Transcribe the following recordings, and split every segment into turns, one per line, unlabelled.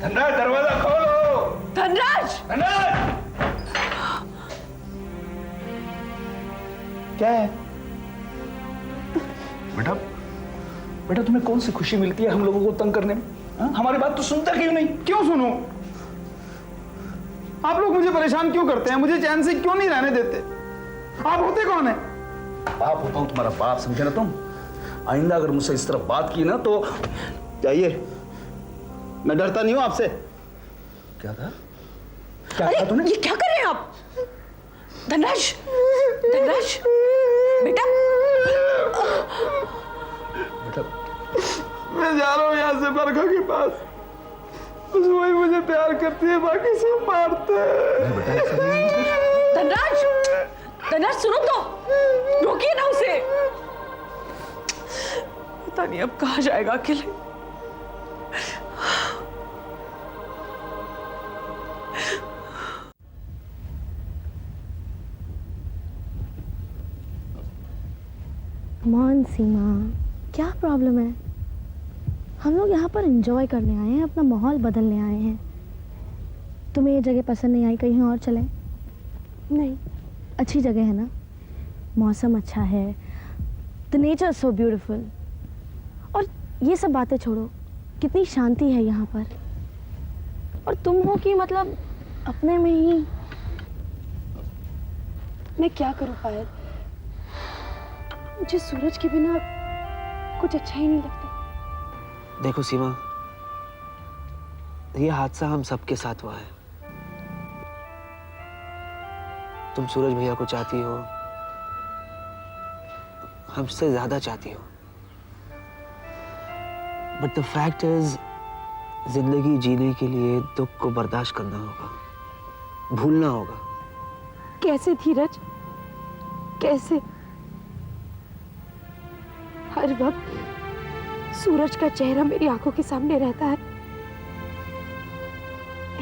धनराज दरवाजा खोलो।
धनराज!
धनराज! क्या है बेटा? बेटा तुम्हें कौन सी खुशी मिलती है हम लोगों को तंग करने में? हमारी बात तो सुनता क्यों नहीं?
क्यों सुनूं? आप लोग मुझे परेशान क्यों करते हैं? मुझे चैन से क्यों नहीं रहने देते? आप होते कौन है?
बाप होता हूं तुम्हारा बाप, समझे ना तुम? आइंदा अगर मुझसे इस तरह बात की ना तो
जाइए, मैं डरता नहीं हूं आपसे।
क्या था? क्या कहा तूने?
ये क्या कर रहे हैं आप? धनराज! धनराज! बेटा!
बेटा
मैं जा रहा हूं यहां से बरखा के पास। बस वही मुझे प्यार करती है, बाकी सब मारते हैं।
धनराज! धनराज सुनो तो! रोकिए ना उसे! पता नहीं अब कहाँ जाएगा अकेले।
कमान सीमा, क्या प्रॉब्लम है? हम लोग यहाँ पर एंजॉय करने आए हैं, अपना माहौल बदलने आए हैं। तुम्हें ये जगह पसंद नहीं आई, कहीं और चलें? नहीं, अच्छी जगह है ना, मौसम अच्छा है, द नेचर सो ब्यूटीफुल। और ये सब बातें छोड़ो, कितनी शांति है यहाँ पर। और तुम हो कि मतलब अपने में ही।
मैं क्या करूं पायल, मुझे सूरज के बिना कुछ अच्छा ही नहीं लगता।
देखो सीमा, ये हादसा हम सबके साथ हुआ है। तुम सूरज भैया को चाहती हो, हमसे ज्यादा चाहती हो, बट द फैक्ट इज जिंदगी जीने के लिए दुख को बर्दाश्त करना होगा, भूलना होगा।
कैसे धीरज, कैसे? हर वक्त सूरज का चेहरा मेरी आंखों के सामने रहता है।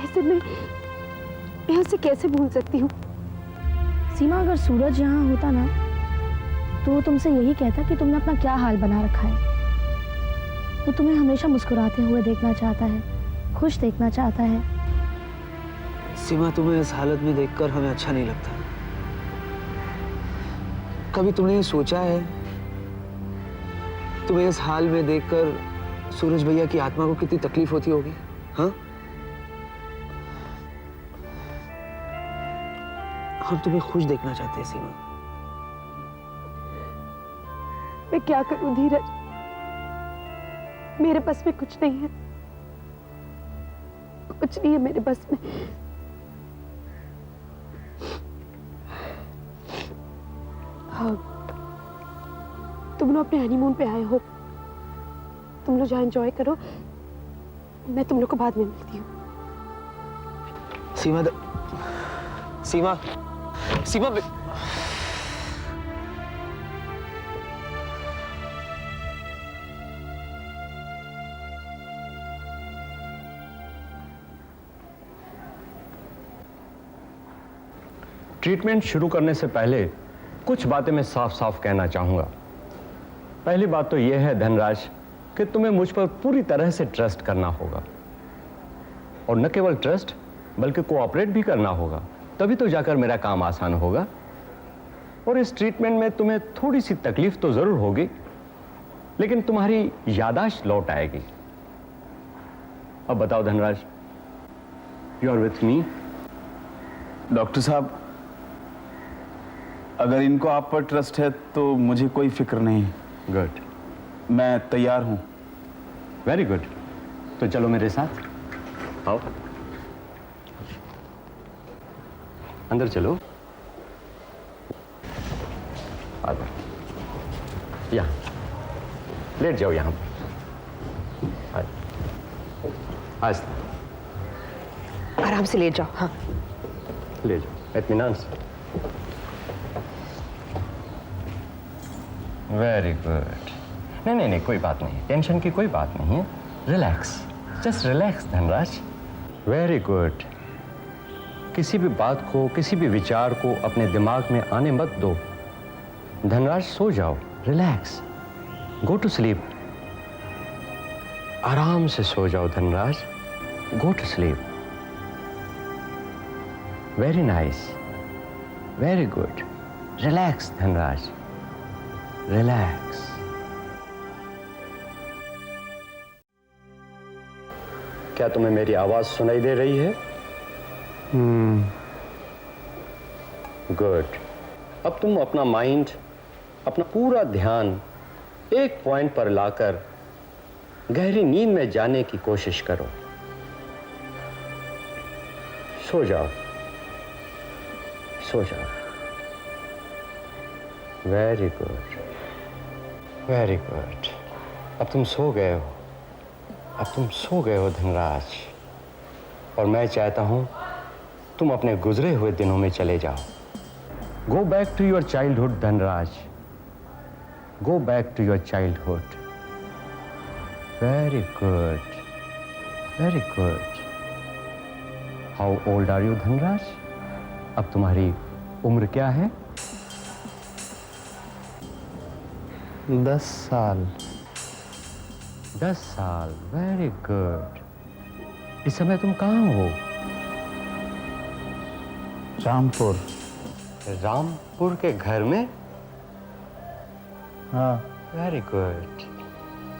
ऐसे में मैं उसे कैसे भूल सकती हूँ?
सीमा, अगर सूरज यहाँ होता ना तो वो तुमसे यही कहता कि तुमने अपना क्या हाल बना रखा है। वो तुम्हें हमेशा मुस्कुराते हुए देखना चाहता है, खुश देखना चाहता है।
सीमा, तुम्हें इस हालत में देखकर हमें अच्छा नहीं लगता। कभी तुमने ये सोचा है, तुम्हें इस हाल में देखकर सूरज भैया की आत्मा को कितनी तकलीफ होती होगी? हाँ, हम तुम्हें खुश देखना चाहते हैं सीमा।
मैं क्या करूं धीरज, मेरे बस में कुछ नहीं है, कुछ नहीं है मेरे बस में। हाँ, तुम लोग अपने हनीमून पे आए हो, तुम लोग जहाँ एंजॉय करो, मैं तुम लोग को बाद में मिलती हूँ।
सीमा सीमा सीमा
ट्रीटमेंट शुरू करने से पहले कुछ बातें मैं साफ साफ कहना चाहूंगा। पहली बात तो यह है धनराज कि तुम्हें मुझ पर पूरी तरह से ट्रस्ट करना होगा, और न केवल ट्रस्ट बल्कि कोऑपरेट भी करना होगा, तभी तो जाकर मेरा काम आसान होगा। और इस ट्रीटमेंट में तुम्हें थोड़ी सी तकलीफ तो जरूर होगी, लेकिन तुम्हारी याददाश्त लौट आएगी। अब बताओ Dhanraj, you are with me?
Doctor साहब, अगर इनको आप पर ट्रस्ट है तो मुझे कोई फिक्र नहीं।
गुड,
मैं तैयार हूं।
Very good. तो चलो मेरे साथ, आओ अंदर चलो। आ जाओ, यहाँ लेट जाओ, यहाँ आज
आराम से लेट जाओ। हाँ,
ले जाओ इत्मीनान से। Very good. नहीं, कोई बात नहीं, टेंशन की कोई बात नहीं है। Relax, just relax Dhanraj. Very good. किसी भी बात को, किसी भी विचार को अपने दिमाग में आने मत दो। धनराज सो जाओ, रिलैक्स, गो टू स्लीप। आराम से सो जाओ Dhanraj. Go to sleep. Very nice. Very good. Relax, Dhanraj. Relax. क्या तुम्हें मेरी आवाज सुनाई दे रही है? गुड. अब तुम अपना माइंड, अपना पूरा ध्यान एक पॉइंट पर लाकर गहरी नींद में जाने की कोशिश करो. सो जाओ. सो जाओ. Very good. Very good. अब तुम सो गए हो. अब तुम सो गए हो धनराज. और मैं चाहता हूं तुम अपने गुजरे हुए दिनों में चले जाओ. Go back to your childhood Dhanraj. Go back to your childhood. Very good. Very good. How old are you Dhanraj? अब तुम्हारी उम्र क्या है?
10 साल.
10 साल. Very good. इस समय तुम कहाँ हो?
रामपुर.
रामपुर के घर में?
हाँ.
Very good.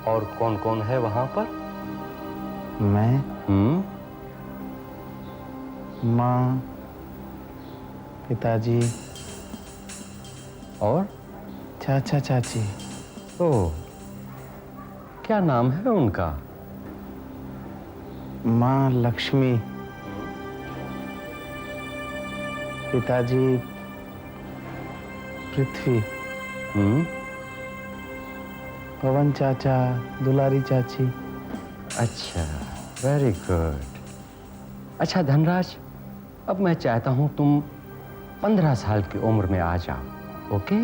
और कौन कौन है वहां पर?
मैं, माँ, पिताजी
और
चाचा चाची.
ओह, क्या नाम है उनका?
माँ लक्ष्मी, पिताजी पृथ्वी, पवन चाचा, दुलारी चाची.
अच्छा. Very good. अच्छा धनराज, अब मैं चाहता हूं तुम 15 साल की उम्र में आ जाओ. ओके?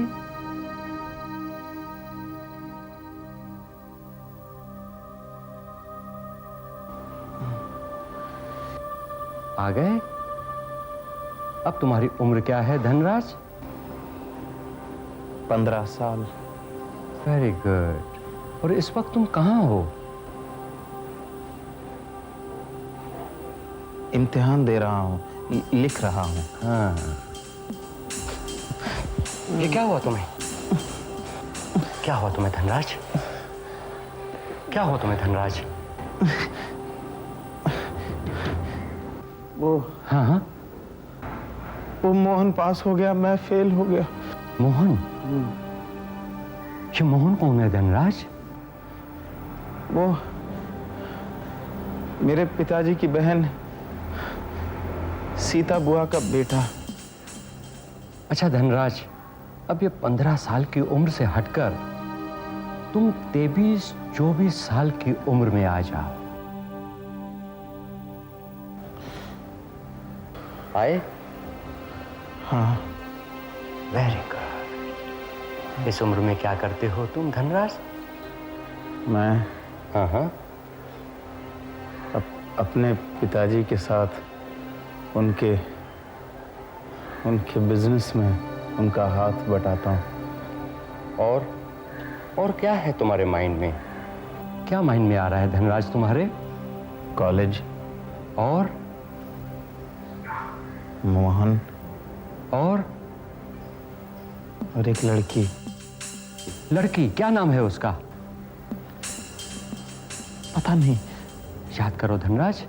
आ गए? अब तुम्हारी उम्र क्या है धनराज?
15 साल.
Very good. और इस वक्त तुम कहाँ हो?
इम्तिहान दे रहा हूँ, लिख रहा हूँ.
हाँ. ये क्या हुआ तुम्हें? क्या हुआ तुम्हें धनराज? क्या हुआ तुम्हें धनराज?
वो
हाँ.
वो मोहन पास हो गया, मैं फेल हो गया.
मोहन? ये मोहन कौन है धनराज?
वो मेरे पिताजी की बहन सीता बुआ का बेटा.
अच्छा धनराज, अब ये 15 साल की उम्र से हटकर तुम 23-24 साल की उम्र में आ जाओ. आए?
हाँ.
Very good. इस उम्र में क्या करते हो तुम धनराज?
मैं
हाँ.
अपने पिताजी के साथ उनके बिजनेस में उनका हाथ बटाता हूँ.
और क्या है तुम्हारे माइंड में? क्या माइंड में आ रहा है धनराज तुम्हारे?
कॉलेज.
और
मोहन.
और
एक लड़की.
लड़की? क्या नाम है उसका?
पता नहीं.
याद करो धनराज.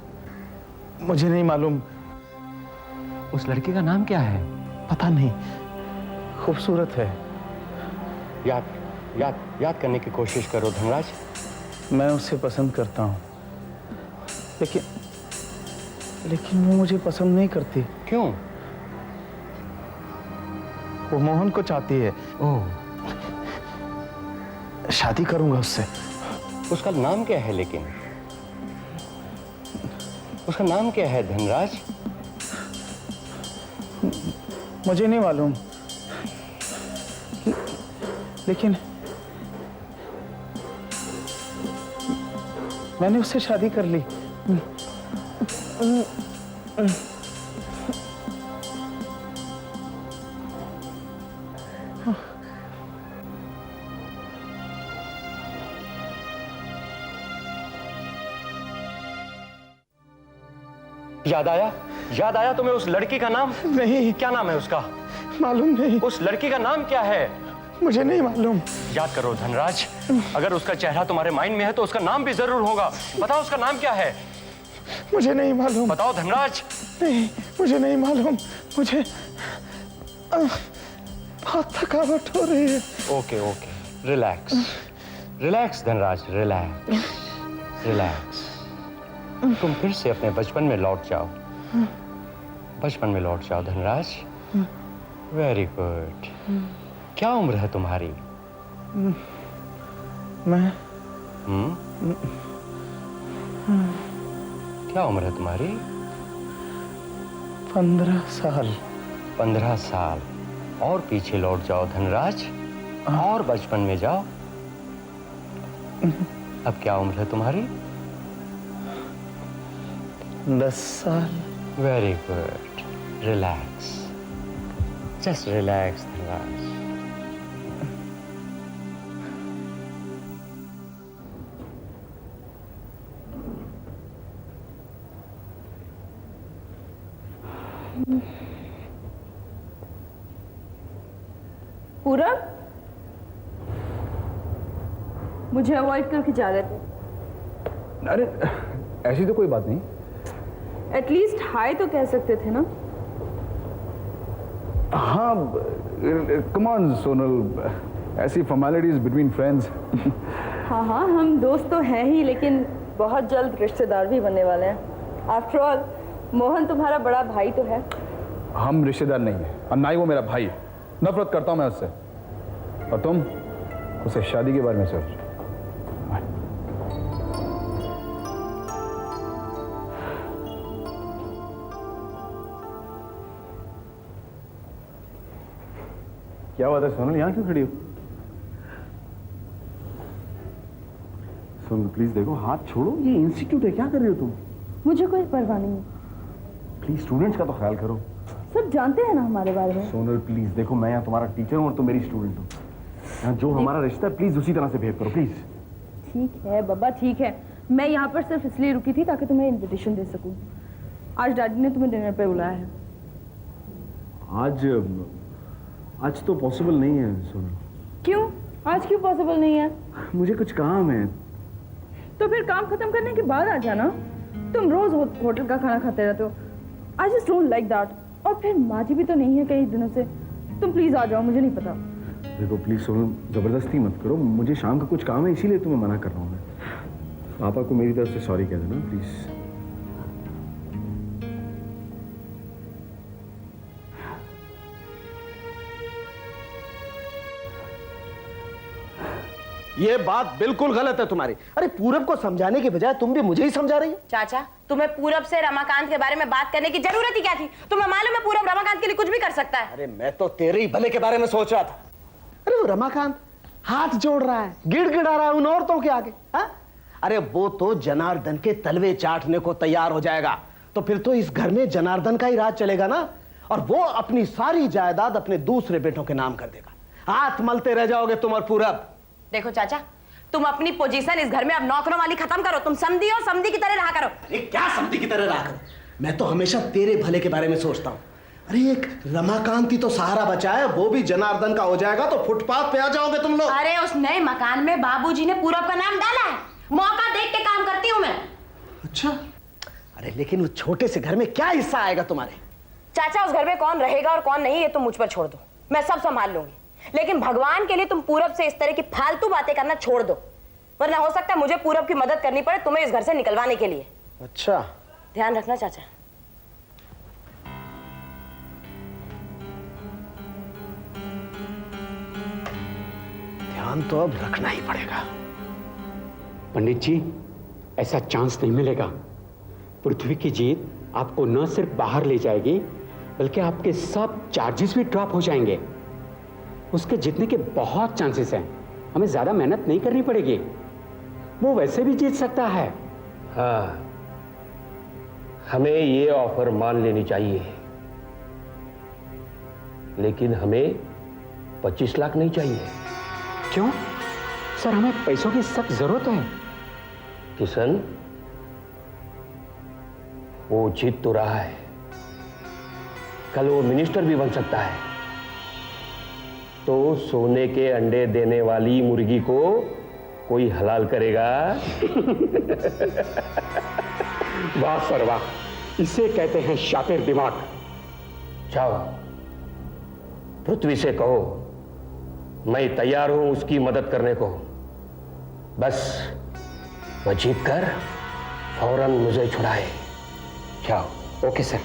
मुझे नहीं मालूम.
उस लड़की का नाम क्या है?
पता नहीं. खूबसूरत है.
याद करने की कोशिश करो धनराज.
मैं उसे पसंद करता हूँ, लेकिन वो मुझे पसंद नहीं करती.
क्यों?
वो मोहन को चाहती है.
ओह.
शादी करूंगा उससे.
उसका नाम क्या है लेकिन? उसका नाम क्या है धनराज?
मुझे नहीं मालूम, लेकिन मैंने उससे शादी कर ली.
याद आया तुम्हें उस लड़की का नाम?
नहीं,
क्या नाम है उसका?
मालूम नहीं,
उस लड़की का नाम क्या है?
मुझे नहीं मालूम।
याद करो धनराज, अगर उसका चेहरा तुम्हारे माइंड में है तो उसका नाम भी जरूर होगा। बताओ उसका नाम क्या है?
मुझे नहीं मालूम।
बताओ धनराज।
नहीं, मुझे नहीं मालूम। मुझे बहुत थकावट हो रही है।
Okay okay, relax relax Dhanraj, relax relax. तुम फिर से अपने बचपन में लौट जाओ, बचपन में लौट जाओ धनराज। Very good. क्या उम्र है तुम्हारी?
मैं
क्या उम्र है तुम्हारी?
15 साल।
15 साल। और पीछे लौट जाओ धनराज, और बचपन में जाओ। अब क्या उम्र है तुम्हारी?
10 साल।
Very good, relax, just relax Dhanraj.
पूरब, मुझे अवॉइड करके जा रहे थे।
अरे ऐसी तो कोई बात नहीं।
एटलीस्ट हाय तो कह सकते थे ना।
हाँ, कम ऑन सोनल, ऐसी फॉर्मेलिटीज बिटवीन फ्रेंड्स।
हाँ हाँ, हम दोस्त तो हैं ही, लेकिन बहुत जल्द रिश्तेदार भी बनने वाले हैं। आफ्टर ऑल मोहन तुम्हारा बड़ा भाई तो है।
हम रिश्तेदार नहीं है, और ना ही वो मेरा भाई। नफरत करता हूं मैं उससे। और तुम उसे शादी के बारे में सोच। क्या बात है सोनल, यहां क्यों खड़ी हो? सोनल प्लीज देखो, हाथ छोड़ो, ये इंस्टीट्यूट है, क्या कर रही हो तुम?
मुझे कोई परवाह नहीं है,
प्लीज स्टूडेंट्स का तो ख्याल करो।
सब जानते हैं ना हमारे बारे में।
सोनल प्लीज देखो, मैं यहाँ तुम्हारा टीचर हूँ और तुम मेरी स्टूडेंट हो। यहाँ जो हमारा रिश्ता है, प्लीज उसी तरह से बिहेव करो, प्लीज।
ठीक है बाबा, ठीक है। मैं यहाँ पर सिर्फ इसलिए रुकी थी ताकि तुम्हें इनविटेशन दे सकूं। आज डैडी ने तुम्हें डिनर पे बुलाया है।
आज तो पॉसिबल नहीं है सोनल।
क्यों? आज क्यों पॉसिबल नहीं है?
मुझे कुछ काम है।
तो फिर काम खत्म करने के बाद आ जाना। तुम रोज होटल का खाना खाते रहते हो। I just don't like that. और फिर माजी भी तो नहीं है कई दिनों से। तुम प्लीज आ जाओ, मुझे नहीं पता।
देखो प्लीज सोनल, जबरदस्ती मत करो, मुझे शाम का कुछ काम है, इसीलिए तुम्हें मना कर रहा हूँ मैं। पापा को मेरी तरफ से सॉरी कह देना प्लीज।
ये बात बिल्कुल गलत है तुम्हारी। अरे पूरब को समझाने के बजाय तुम भी मुझे ही समझा रही हो।
चाचा, तुम्हें पूरब से रमाकांत के बारे में बात करने की जरूरत ही क्या थी? तुम्हें मालूम है पूरब रमाकांत के लिए कुछ भी कर सकता है।
अरे मैं तो तेरे ही भले के बारे में सोच रहा था। अरे वो रमाकांत हाथ जोड़ रहा है, गिड़गिड़ा रहा है उन औरतों के आगे। हा? अरे वो तो जनार्दन के तलवे चाटने को तैयार हो जाएगा। तो फिर तो इस घर में जनार्दन का ही राज चलेगा ना। और वो अपनी सारी जायदाद अपने दूसरे बेटों के नाम कर देगा। हाथ मलते रह जाओगे तुम और पूरब।
देखो चाचा, तुम अपनी पोजीशन इस घर में अब नौकरों वाली खत्म करो। तुम समधी हो, समधी की तरह रहा करो।
अरे क्या समधी की तरह रहा करो? मैं तो हमेशा तेरे भले के बारे में सोचता हूँ। अरे एक रमाकांत ही तो सहारा बचा है, वो भी जनार्दन का हो जाएगा तो फुटपाथ पे आ जाओगे तुम लोग।
अरे उस नए मकान में बाबूजी ने पूरब का नाम डाला है। मौका देख के काम करती हूँ मैं।
अच्छा, अरे लेकिन उस छोटे से घर में क्या हिस्सा आएगा तुम्हारे?
चाचा, उस घर में कौन रहेगा और कौन नहीं, ये तुम मुझ पर छोड़ दो, मैं सब संभाल लूंगी। लेकिन भगवान के लिए तुम पूरब से इस तरह की फालतू बातें करना छोड़ दो, वरना हो सकता है मुझे पूरब की मदद करनी पड़े तुम्हें इस घर से निकलवाने के लिए।
अच्छा,
ध्यान रखना चाचा।
ध्यान तो अब रखना ही पड़ेगा।
पंडित जी, ऐसा चांस नहीं मिलेगा। पृथ्वी की जीत आपको न सिर्फ बाहर ले जाएगी, बल्कि आपके सब चार्जेस भी ड्रॉप हो जाएंगे। उसके जीतने के बहुत चांसेस हैं। हमें ज्यादा मेहनत नहीं करनी पड़ेगी, वो वैसे भी जीत सकता है।
हाँ, हमें ये ऑफर मान लेनी चाहिए, लेकिन हमें 25 लाख नहीं चाहिए।
क्यों सर? हमें पैसों की सख्त जरूरत है।
किशन,
वो जीत तो रहा है, कल वो मिनिस्टर भी बन सकता है। तो सोने के अंडे देने वाली मुर्गी को कोई हलाल करेगा?
वाह सर वाह, इसे कहते हैं शातिर दिमाग।
जाओ पृथ्वी से कहो मैं तैयार हूं उसकी मदद करने को, बस वह जीत कर फौरन मुझे छुड़ाए। जाओ।
Okay sir.